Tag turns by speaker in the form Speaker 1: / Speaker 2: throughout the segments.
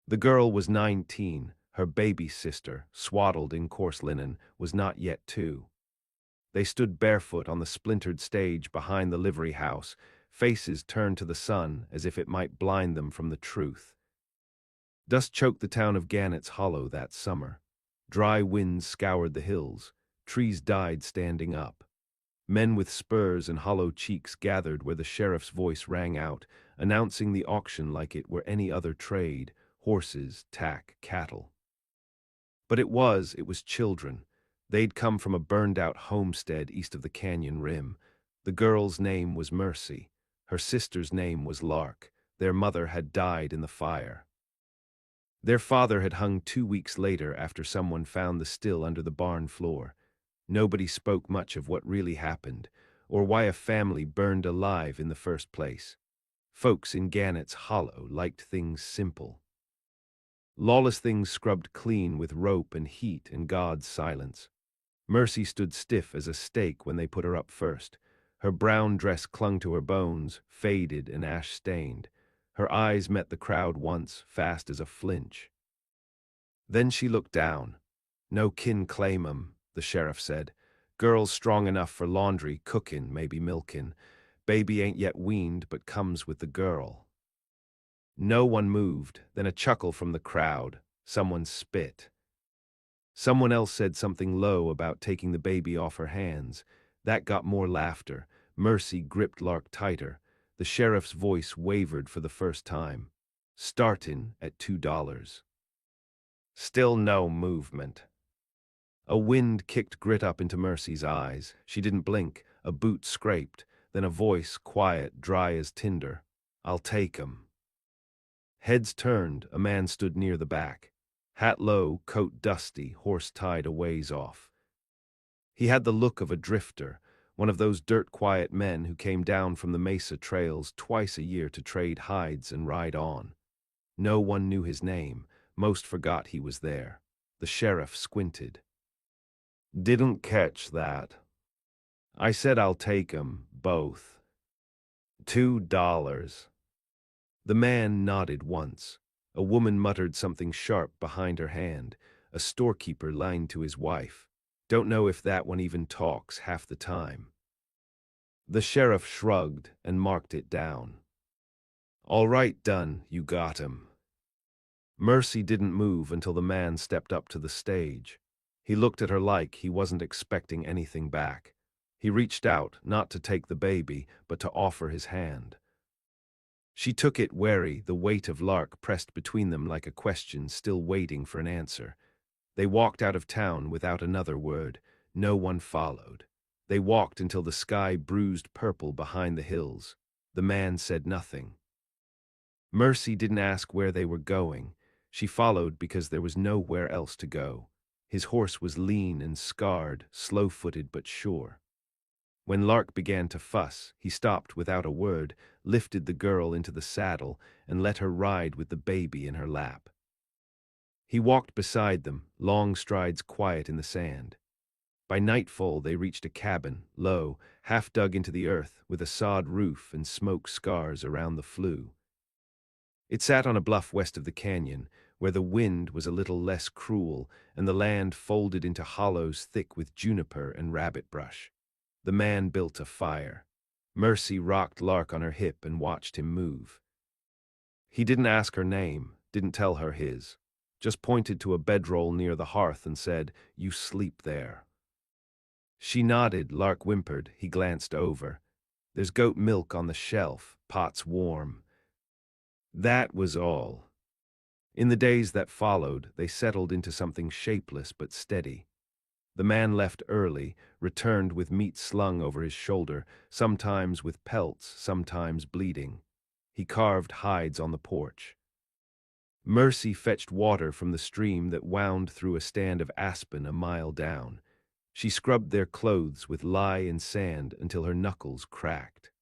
Speaker 1: The girl was 19. Her baby sister, swaddled in coarse linen, was not yet 2. They stood barefoot on the splintered stage behind the livery house, faces turned to the sun as if it might blind them from the truth. Dust choked the town of Gannett's Hollow that summer. Dry winds scoured the hills. Trees died standing up. Men with spurs and hollow cheeks gathered where the sheriff's voice rang out, announcing the auction like it were any other trade: horses, tack, cattle. But it was children. They'd come from a burned-out homestead east of the canyon rim. The girl's name was Mercy. Her sister's name was Lark. Their mother had died in the fire. Their father had hung 2 weeks later after someone found the still under the barn floor. Nobody spoke much of what really happened, or why a family burned alive in the first place. Folks in Gannett's Hollow liked things simple. Lawless things scrubbed clean with rope and heat and God's silence. Mercy stood stiff as a stake when they put her up first. Her brown dress clung to her bones, faded and ash-stained. Her eyes met the crowd once, fast as a flinch. Then she looked down. "No kin claim 'em," the sheriff said. "Girl's strong enough for laundry, cookin', maybe milkin'. Baby ain't yet weaned, but comes with the girl." No one moved, then a chuckle from the crowd. Someone spit. Someone else said something low about taking the baby off her hands. That got more laughter. Mercy gripped Lark tighter. The sheriff's voice wavered for the first time. "Startin' at $2. Still no movement. A wind kicked grit up into Mercy's eyes. She didn't blink. A boot scraped. Then a voice, quiet, dry as tinder. "I'll take 'em." Heads turned. A man stood near the back. Hat low, coat dusty, horse tied a ways off. He had the look of a drifter, one of those dirt-quiet men who came down from the mesa trails twice a year to trade hides and ride on. No one knew his name. Most forgot he was there. The sheriff squinted. "Didn't catch that. I said I'll take 'em, both. $2. The man nodded once. A woman muttered something sharp behind her hand. A storekeeper lined to his wife. "Don't know if that one even talks half the time." The sheriff shrugged and marked it down. "All right, done, you got him." Mercy didn't move until the man stepped up to the stage. He looked at her like he wasn't expecting anything back. He reached out, not to take the baby, but to offer his hand. She took it wary, the weight of Lark pressed between them like a question still waiting for an answer. They walked out of town without another word. No one followed. They walked until the sky bruised purple behind the hills. The man said nothing. Mercy didn't ask where they were going. She followed because there was nowhere else to go. His horse was lean and scarred, slow-footed but sure. When Lark began to fuss, he stopped without a word, lifted the girl into the saddle, and let her ride with the baby in her lap. He walked beside them, long strides quiet in the sand. By nightfall they reached a cabin, low, half dug into the earth, with a sod roof and smoke scars around the flue. It sat on a bluff west of the canyon, where the wind was a little less cruel and the land folded into hollows thick with juniper and rabbit brush. The man built a fire. Mercy rocked Lark on her hip and watched him move. He didn't ask her name, didn't tell her his, just pointed to a bedroll near the hearth and said, "You sleep there." She nodded. Lark whimpered. He glanced over. "There's goat milk on the shelf, pot's warm." That was all. In the days that followed, they settled into something shapeless but steady. The man left early, returned with meat slung over his shoulder, sometimes with pelts, sometimes bleeding. He carved hides on the porch. Mercy fetched water from the stream that wound through a stand of aspen a mile down. She scrubbed their clothes with lye and sand until her knuckles cracked.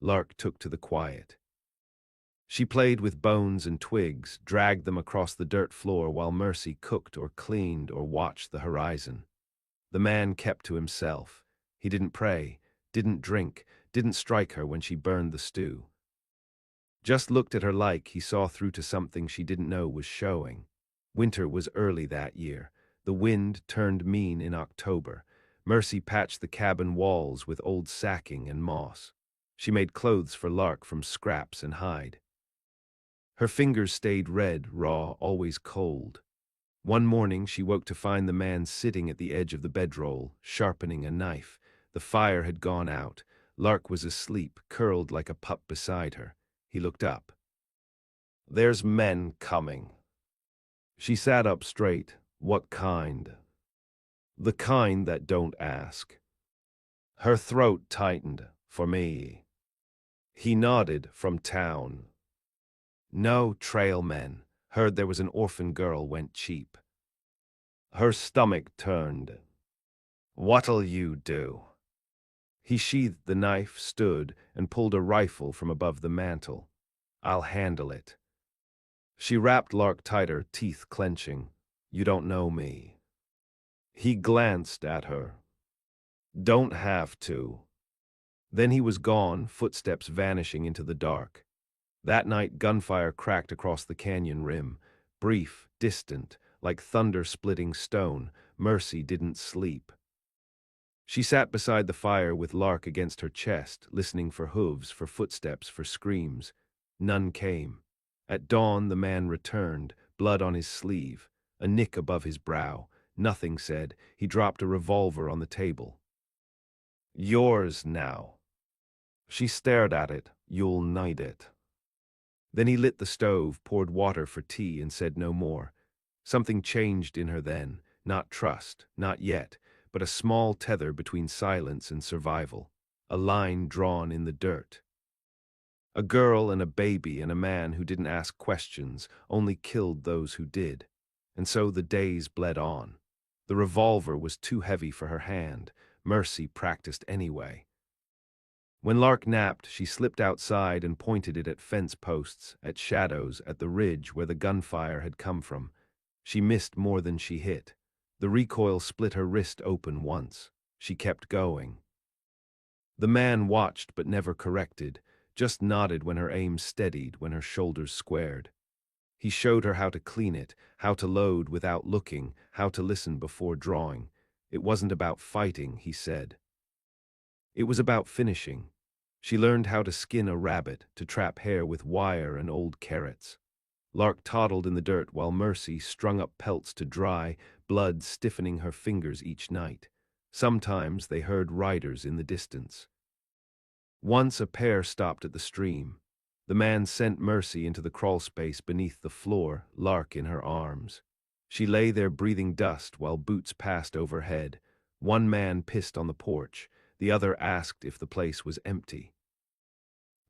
Speaker 1: Lark took to the quiet. She played with bones and twigs, dragged them across the dirt floor while Mercy cooked or cleaned or watched the horizon. The man kept to himself. He didn't pray, didn't drink, didn't strike her when she burned the stew. Just looked at her like he saw through to something she didn't know was showing. Winter was early that year. The wind turned mean in October. Mercy patched the cabin walls with old sacking and moss. She made clothes for Lark from scraps and hide. Her fingers stayed red, raw, always cold. One morning she woke to find the man sitting at the edge of the bedroll, sharpening a knife. The fire had gone out. Lark was asleep, curled like a pup beside her. He looked up. "There's men coming." She sat up straight. "What kind?" "The kind that don't ask." Her throat tightened. "For me." He nodded. "From town." "No, trail men. Heard there was an orphan girl went cheap." Her stomach turned. "What'll you do?" He sheathed the knife, stood, and pulled a rifle from above the mantel. "I'll handle it." She wrapped Lark tighter, teeth clenching. "You don't know me." He glanced at her. "Don't have to." Then he was gone, footsteps vanishing into the dark. That night gunfire cracked across the canyon rim. Brief, distant, like thunder splitting stone. Mercy didn't sleep. She sat beside the fire with Lark against her chest, listening for hooves, for footsteps, for screams. None came. At dawn the man returned, blood on his sleeve, a nick above his brow. Nothing said. He dropped a revolver on the table. "Yours now." She stared at it. "You'll need it." Then he lit the stove, poured water for tea, and said no more. Something changed in her then. Not trust, not yet, but a small tether between silence and survival. A line drawn in the dirt. A girl and a baby and a man who didn't ask questions, only killed those who did. And so the days bled on. The revolver was too heavy for her hand. Mercy practiced anyway. When Lark napped, she slipped outside and pointed it at fence posts, at shadows, at the ridge where the gunfire had come from. She missed more than she hit. The recoil split her wrist open once. She kept going. The man watched but never corrected, just nodded when her aim steadied, when her shoulders squared. He showed her how to clean it, how to load without looking, how to listen before drawing. It wasn't about fighting, he said. It was about finishing. She learned how to skin a rabbit, to trap hair with wire and old carrots. Lark toddled in the dirt while Mercy strung up pelts to dry, blood stiffening her fingers each night. Sometimes they heard riders in the distance. Once a pair stopped at the stream. The man sent Mercy into the crawlspace beneath the floor, Lark in her arms. She lay there breathing dust while boots passed overhead. One man pissed on the porch. The other asked if the place was empty.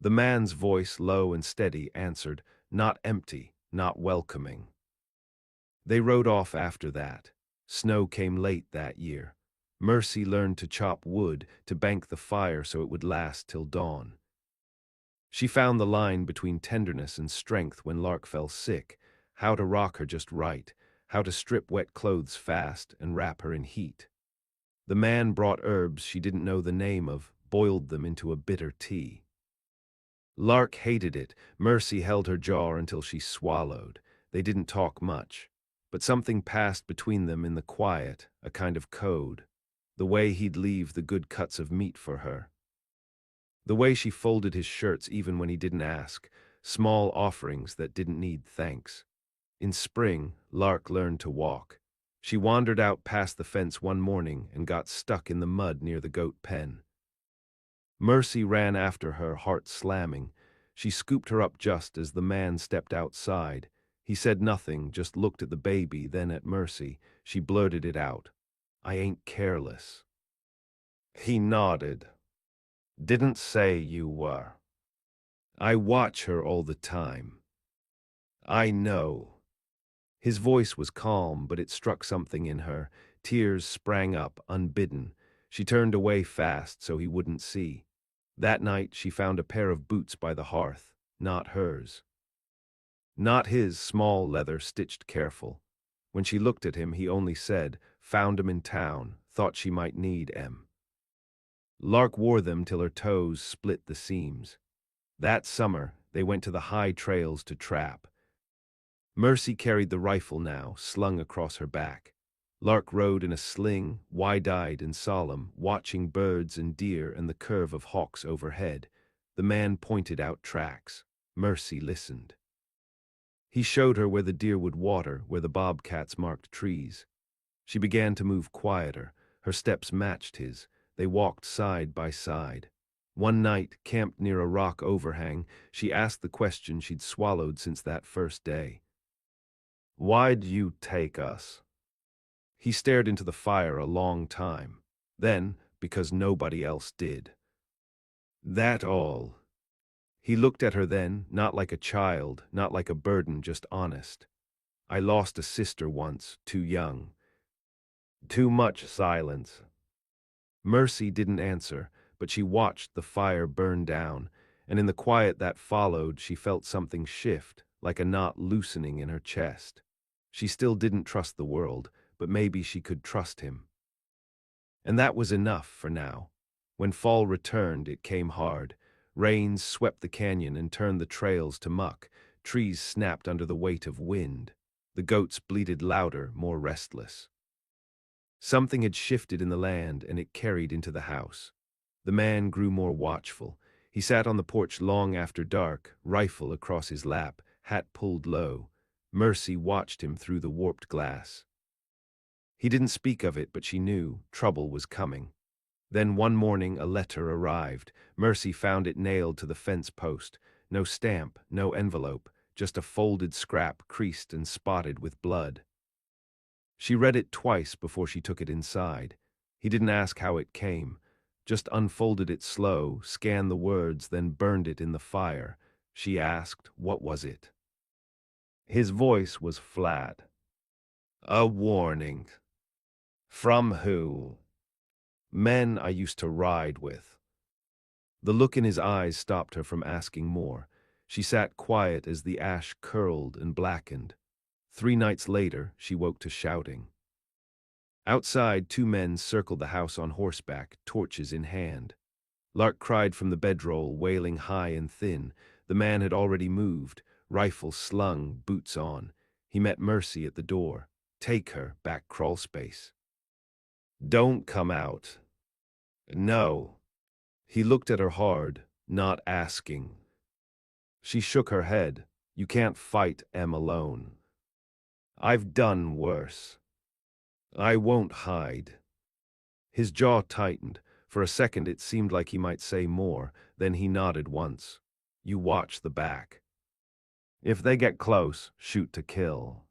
Speaker 1: The man's voice, low and steady, answered, "Not empty, not welcoming." They rode off after that. Snow came late that year. Mercy learned to chop wood, to bank the fire so it would last till dawn. She found the line between tenderness and strength when Lark fell sick, how to rock her just right, how to strip wet clothes fast and wrap her in heat. The man brought herbs she didn't know the name of, boiled them into a bitter tea. Lark hated it. Mercy held her jaw until she swallowed. They didn't talk much, but something passed between them in the quiet, a kind of code. The way he'd leave the good cuts of meat for her. The way she folded his shirts even when he didn't ask, small offerings that didn't need thanks. In spring, Lark learned to walk. She wandered out past the fence one morning and got stuck in the mud near the goat pen. Mercy ran after her, heart slamming. She scooped her up just as the man stepped outside. He said nothing, just looked at the baby, then at Mercy. She blurted it out. "I ain't careless." He nodded. "Didn't say you were." "I watch her all the time." "I know." His voice was calm, but it struck something in her. Tears sprang up, unbidden. She turned away fast so he wouldn't see. That night she found a pair of boots by the hearth, not hers. Not his, small leather, stitched careful. When she looked at him, he only said, "Found 'em in town, thought she might need 'em." Lark wore them till her toes split the seams. That summer, They went to the high trails to trap. Mercy carried the rifle now, slung across her back. Lark rode in a sling, wide-eyed and solemn, watching birds and deer and the curve of hawks overhead. The man pointed out tracks. Mercy listened. He showed her where the deer would water, where the bobcats marked trees. She began to move quieter. Her steps matched his. They walked side by side. One night, camped near a rock overhang, she asked the question she'd swallowed since that first day. "Why'd you take us?" He stared into the fire a long time. Then, because nobody else did. "That all?" He looked at her then, not like a child, not like a burden, just honest. "I lost a sister once, too young." Too much silence. Mercy didn't answer, but she watched the fire burn down, and in the quiet that followed she felt something shift, like a knot loosening in her chest. She still didn't trust the world, but maybe she could trust him. And that was enough for now. When fall returned, it came hard. Rains swept the canyon and turned the trails to muck. Trees snapped under the weight of wind. The goats bleated louder, more restless. Something had shifted in the land, and it carried into the house. The man grew more watchful. He sat on the porch long after dark, rifle across his lap, hat pulled low. Mercy watched him through the warped glass. He didn't speak of it, but she knew trouble was coming. Then one morning a letter arrived. Mercy found it nailed to the fence post. No stamp, no envelope, just a folded scrap creased and spotted with blood. She read it twice before she took it inside. He didn't ask how it came, just unfolded it slow, scanned the words, then burned it in the fire. She asked, what was it? His voice was flat. "A warning." "From who?" "Men I used to ride with." The look in his eyes stopped her from asking more. She sat quiet as the ash curled and blackened. 3 nights later, she woke to shouting. Outside, 2 men circled the house on horseback, torches in hand. Lark cried from the bedroll, wailing high and thin. The man had already moved, rifle slung, boots on. He met Mercy at the door. "Take her, back crawl space." "Don't come out." "No." He looked at her hard, not asking. She shook her head. "You can't fight M alone." "I've done worse." "I won't hide." His jaw tightened. For a second it seemed like he might say more, then he nodded once. "You watch the back. If they get close, shoot to kill."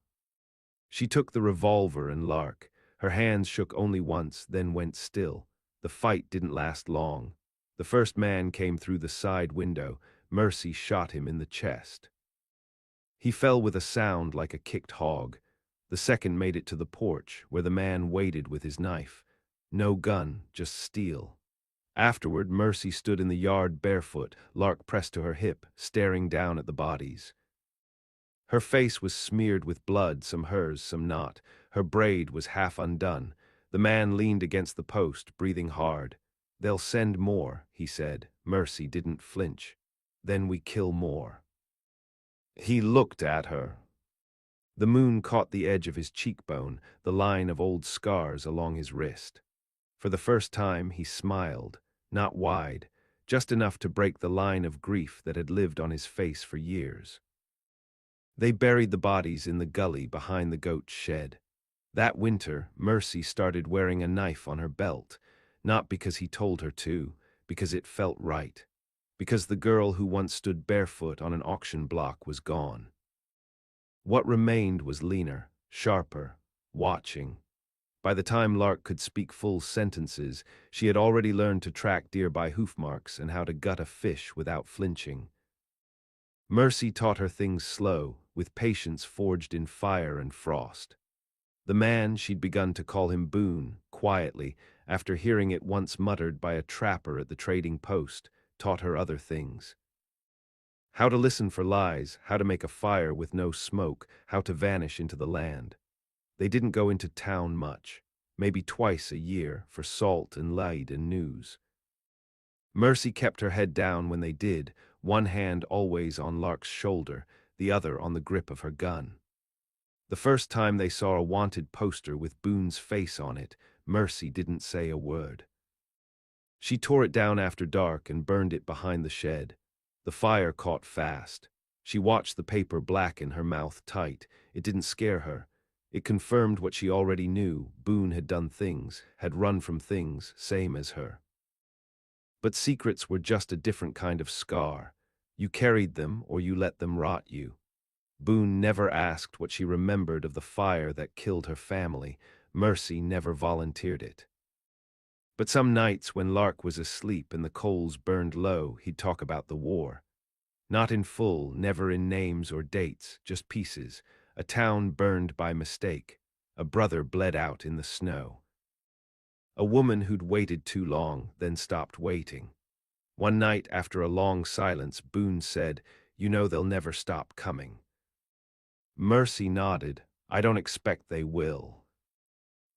Speaker 1: She took the revolver and Lark. Her hands shook only once, then went still. The fight didn't last long. The first man came through the side window. Mercy shot him in the chest. He fell with a sound like a kicked hog. The second made it to the porch, where the man waited with his knife. No gun, just steel. Afterward, Mercy stood in the yard barefoot, Lark pressed to her hip, staring down at the bodies. Her face was smeared with blood, some hers, some not. Her braid was half undone. The man leaned against the post, breathing hard. "They'll send more," he said. Mercy didn't flinch. "Then we kill more." He looked at her. The moon caught the edge of his cheekbone, the line of old scars along his wrist. For the first time, he smiled, not wide, just enough to break the line of grief that had lived on his face for years. They buried the bodies in the gully behind the goat shed. That winter, Mercy started wearing a knife on her belt, not because he told her to, because it felt right, because the girl who once stood barefoot on an auction block was gone. What remained was leaner, sharper, watching. By the time Lark could speak full sentences, she had already learned to track deer by hoof marks and how to gut a fish without flinching. Mercy taught her things slow, with patience forged in fire and frost. The man, she'd begun to call him Boone, quietly, after hearing it once muttered by a trapper at the trading post, taught her other things. How to listen for lies, how to make a fire with no smoke, how to vanish into the land. They didn't go into town much, maybe twice a year, for salt and light and news. Mercy kept her head down when they did, one hand always on Lark's shoulder, the other on the grip of her gun. The first time they saw a wanted poster with Boone's face on it, Mercy didn't say a word. She tore it down after dark and burned it behind the shed. The fire caught fast. She watched the paper blacken, her mouth tight. It didn't scare her. It confirmed what she already knew. Boone had done things, had run from things, same as her. But secrets were just a different kind of scar. You carried them or you let them rot you. Boone never asked what she remembered of the fire that killed her family. Mercy never volunteered it. But some nights when Lark was asleep and the coals burned low, he'd talk about the war. Not in full, never in names or dates, just pieces. A town burned by mistake. A brother bled out in the snow. A woman who'd waited too long, then stopped waiting. One night, after a long silence, Boone said, "You know they'll never stop coming." Mercy nodded. "I don't expect they will."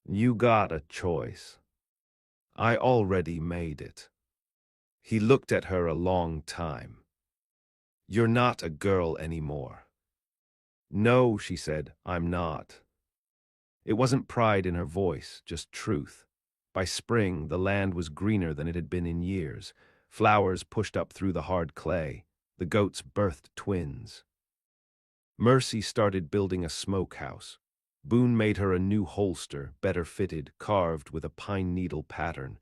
Speaker 1: "You got a choice." "I already made it." He looked at her a long time. "You're not a girl anymore." "No," she said, "I'm not." It wasn't pride in her voice, just truth. By spring, the land was greener than it had been in years. Flowers pushed up through the hard clay. The goats birthed twins. Mercy started building a smokehouse. Boone made her a new holster, better fitted, carved with a pine needle pattern.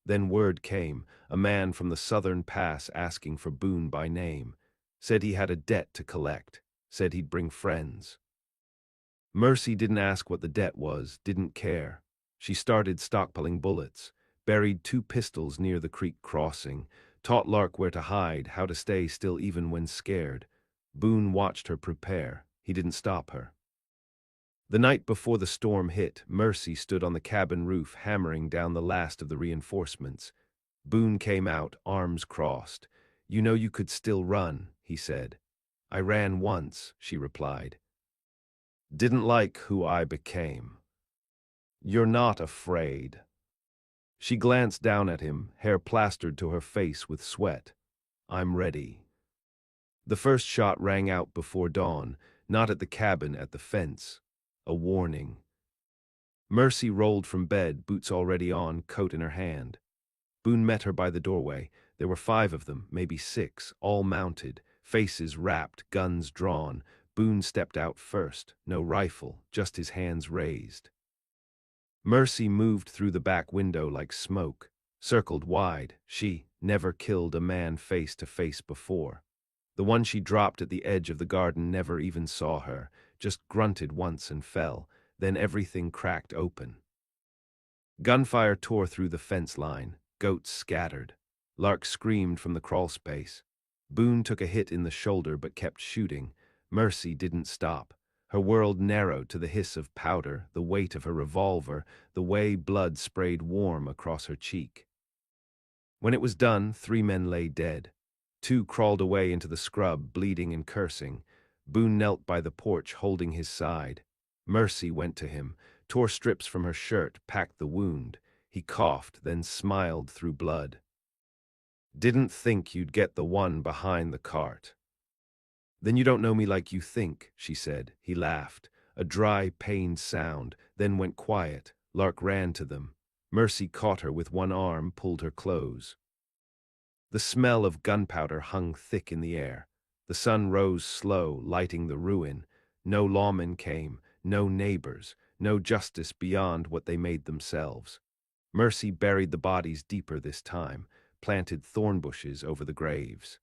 Speaker 1: Then word came, a man from the southern pass asking for Boone by name. Said he had a debt to collect. Said he'd bring friends. Mercy didn't ask what the debt was, didn't care. She started stockpiling bullets, buried 2 pistols near the creek crossing, taught Lark where to hide, how to stay still even when scared. Boone watched her prepare. He didn't stop her. The night before the storm hit, Mercy stood on the cabin roof hammering down the last of the reinforcements. Boone came out, arms crossed. "You know you could still run," he said. "I ran once," she replied. "Didn't like who I became." "You're not afraid." She glanced down at him, hair plastered to her face with sweat. "I'm ready." The first shot rang out before dawn, not at the cabin, at the fence. A warning. Mercy rolled from bed, boots already on, coat in her hand. Boone met her by the doorway. There were 5 of them, maybe 6, all mounted, faces wrapped, guns drawn. Boone stepped out first, no rifle, just his hands raised. Mercy moved through the back window like smoke, circled wide. She never killed a man face to face before. The one she dropped at the edge of the garden never even saw her, just grunted once and fell, then everything cracked open. Gunfire tore through the fence line, goats scattered. Lark screamed from the crawl space. Boone took a hit in the shoulder but kept shooting. Mercy didn't stop. Her world narrowed to the hiss of powder, the weight of her revolver, the way blood sprayed warm across her cheek. When it was done, 3 men lay dead. 2 crawled away into the scrub, bleeding and cursing. Boone knelt by the porch, holding his side. Mercy went to him, tore strips from her shirt, packed the wound. He coughed, then smiled through blood. "Didn't think you'd get the one behind the cart." "Then you don't know me like you think," she said. He laughed, a dry, pained sound, then went quiet. Lark ran to them. Mercy caught her with one arm, pulled her close. The smell of gunpowder hung thick in the air. The sun rose slow, lighting the ruin. No lawmen came, no neighbors, no justice beyond what they made themselves. Mercy buried the bodies deeper this time, planted thorn bushes over the graves.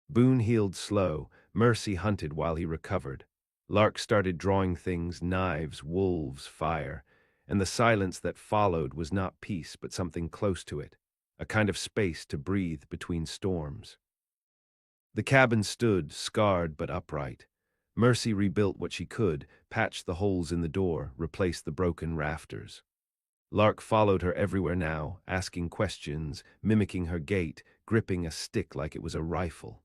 Speaker 1: Boone healed slow. Mercy hunted while he recovered. Lark started drawing things, knives, wolves, fire, and the silence that followed was not peace but something close to it, a kind of space to breathe between storms. The cabin stood, scarred but upright. Mercy rebuilt what she could, patched the holes in the door, replaced the broken rafters. Lark followed her everywhere now, asking questions, mimicking her gait, gripping a stick like it was a rifle.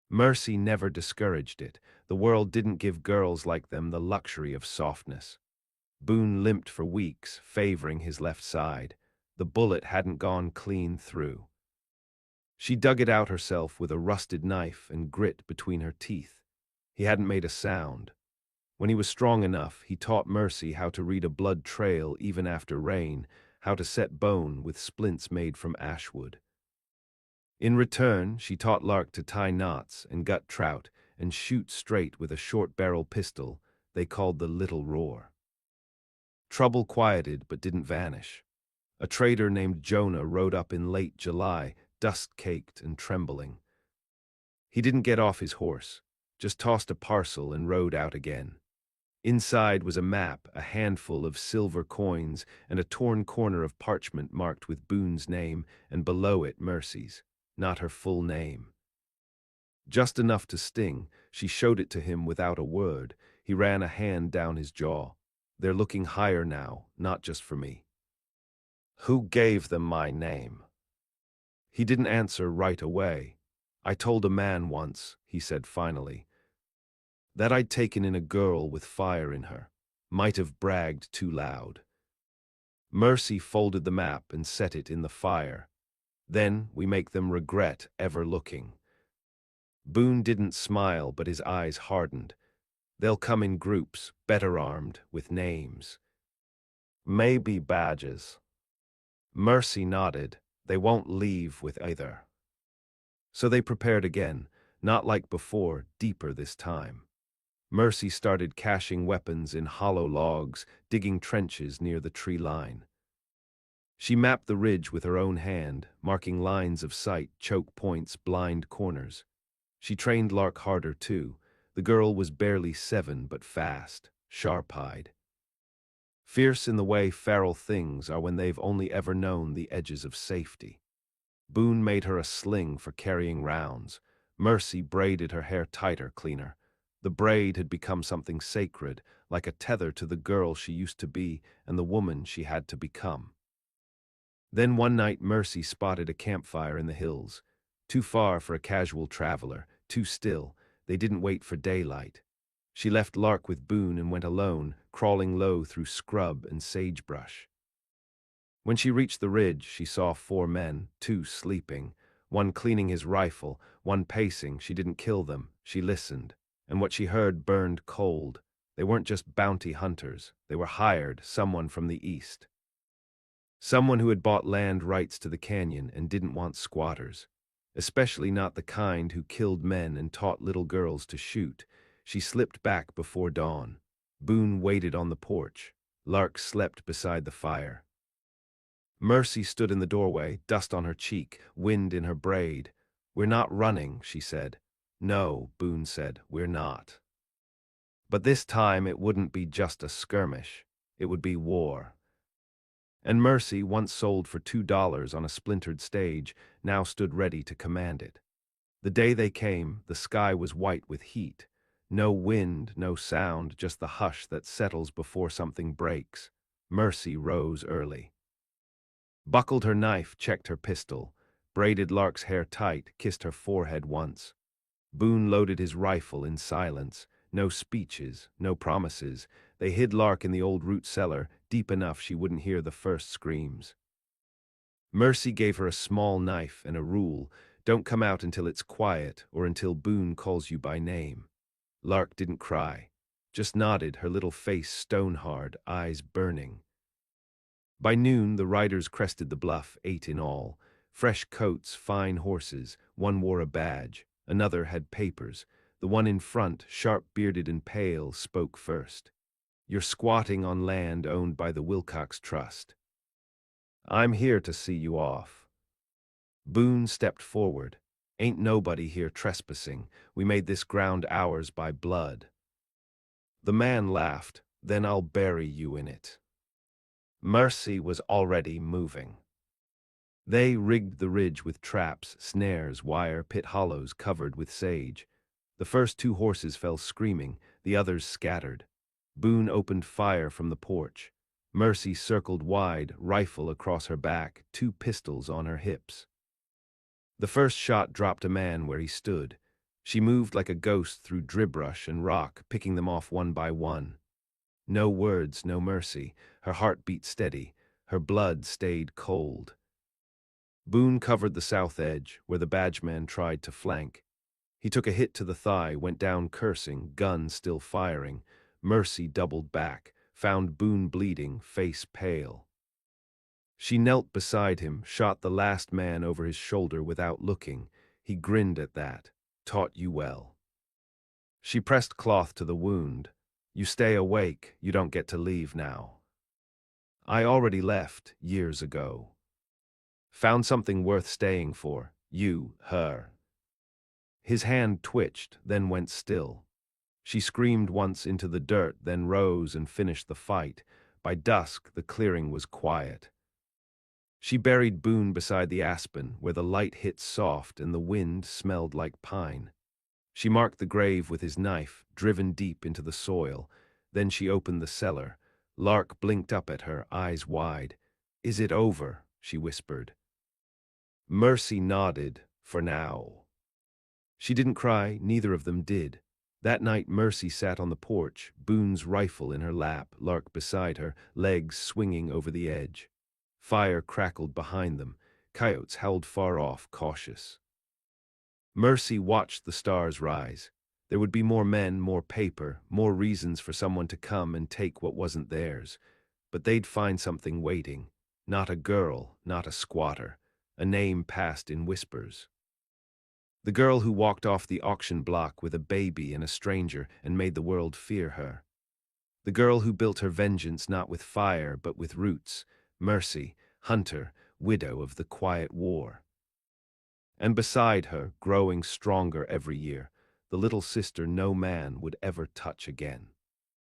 Speaker 1: Mercy never discouraged it. The world didn't give girls like them the luxury of softness. Boone limped for weeks, favoring his left side. The bullet hadn't gone clean through. She dug it out herself with a rusted knife and grit between her teeth. He hadn't made a sound. When he was strong enough, he taught Mercy how to read a blood trail even after rain, how to set bone with splints made from ashwood. In return, she taught Lark to tie knots and gut trout and shoot straight with a short-barrel pistol they called the Little Roar. Trouble quieted but didn't vanish. A trader named Jonah rode up in late July, dust-caked and trembling. He didn't get off his horse, just tossed a parcel and rode out again. Inside was a map, a handful of silver coins, and a torn corner of parchment marked with Boone's name, and below it Mercy's, not her full name. Just enough to sting, she showed it to him without a word. He ran a hand down his jaw. They're looking higher now, not just for me. Who gave them my name? He didn't answer right away. I told a man once, he said finally, that I'd taken in a girl with fire in her. Might have bragged too loud. Mercy folded the map and set it in the fire. Then we make them regret ever looking. Boone didn't smile, but his eyes hardened. They'll come in groups, better armed, with names. Maybe badges. Mercy nodded. They won't leave with either. So they prepared again, not like before, deeper this time. Mercy started caching weapons in hollow logs, digging trenches near the tree line. She mapped the ridge with her own hand, marking lines of sight, choke points, blind corners. She trained Lark harder, too. The girl was barely 7, but fast, sharp-eyed. Fierce in the way feral things are when they've only ever known the edges of safety. Boone made her a sling for carrying rounds. Mercy braided her hair tighter, cleaner. The braid had become something sacred, like a tether to the girl she used to be and the woman she had to become. Then one night Mercy spotted a campfire in the hills. Too far for a casual traveler, too still. They didn't wait for daylight. She left Lark with Boone and went alone, crawling low through scrub and sagebrush. When she reached the ridge, she saw 4 men, 2 sleeping, one cleaning his rifle, one pacing. She didn't kill them, she listened, and what she heard burned cold. They weren't just bounty hunters, they were hired, someone from the east. Someone who had bought land rights to the canyon and didn't want squatters. Especially not the kind who killed men and taught little girls to shoot. She slipped back before dawn. Boone waited on the porch. Lark slept beside the fire. Mercy stood in the doorway, dust on her cheek, wind in her braid. "We're not running," she said. "No," Boone said, "we're not." But this time it wouldn't be just a skirmish. It would be war. And Mercy, once sold for $2 on a splintered stage, now stood ready to command it. The day they came, the sky was white with heat. No wind, no sound, just the hush that settles before something breaks. Mercy rose early. Buckled her knife, checked her pistol, braided Lark's hair tight, kissed her forehead once. Boone loaded his rifle in silence. No speeches, no promises. They hid Lark in the old root cellar, deep enough she wouldn't hear the first screams. Mercy gave her a small knife and a rule: don't come out until it's quiet or until Boone calls you by name. Lark didn't cry, just nodded, her little face stone-hard, eyes burning. By noon, the riders crested the bluff, 8 in all. Fresh coats, fine horses. One wore a badge, another had papers. The one in front, sharp-bearded and pale, spoke first. "You're squatting on land owned by the Wilcox Trust. I'm here to see you off." Boone stepped forward. "Ain't nobody here trespassing. We made this ground ours by blood." The man laughed. "Then I'll bury you in it." Mercy was already moving. They rigged the ridge with traps, snares, wire, pit hollows covered with sage. The first 2 horses fell screaming, the others scattered. Boone opened fire from the porch. Mercy circled wide, rifle across her back, 2 pistols on her hips. The first shot dropped a man where he stood. She moved like a ghost through dribbrush and rock, picking them off one by one. No words, no mercy. Her heart beat steady. Her blood stayed cold. Boone covered the south edge, where the badgeman tried to flank. He took a hit to the thigh, went down cursing, gun still firing. Mercy doubled back, found Boone bleeding, face pale. She knelt beside him, shot the last man over his shoulder without looking. He grinned at that. Taught you well. She pressed cloth to the wound. You stay awake, you don't get to leave now. I already left, years ago. Found something worth staying for. You, her. His hand twitched, then went still. She screamed once into the dirt, then rose and finished the fight. By dusk, the clearing was quiet. She buried Boone beside the aspen, where the light hit soft and the wind smelled like pine. She marked the grave with his knife, driven deep into the soil. Then she opened the cellar. Lark blinked up at her, eyes wide. "Is it over?" she whispered. Mercy nodded, for now. She didn't cry, neither of them did. That night Mercy sat on the porch, Boone's rifle in her lap, Lark beside her, legs swinging over the edge. Fire crackled behind them. Coyotes howled far off, cautious. Mercy watched the stars rise. There would be more men, more paper, more reasons for someone to come and take what wasn't theirs. But they'd find something waiting. Not a girl, not a squatter. A name passed in whispers. The girl who walked off the auction block with a baby and a stranger and made the world fear her. The girl who built her vengeance not with fire but with roots. Mercy, hunter, widow of the quiet war. And beside her, growing stronger every year, the little sister no man would ever touch again.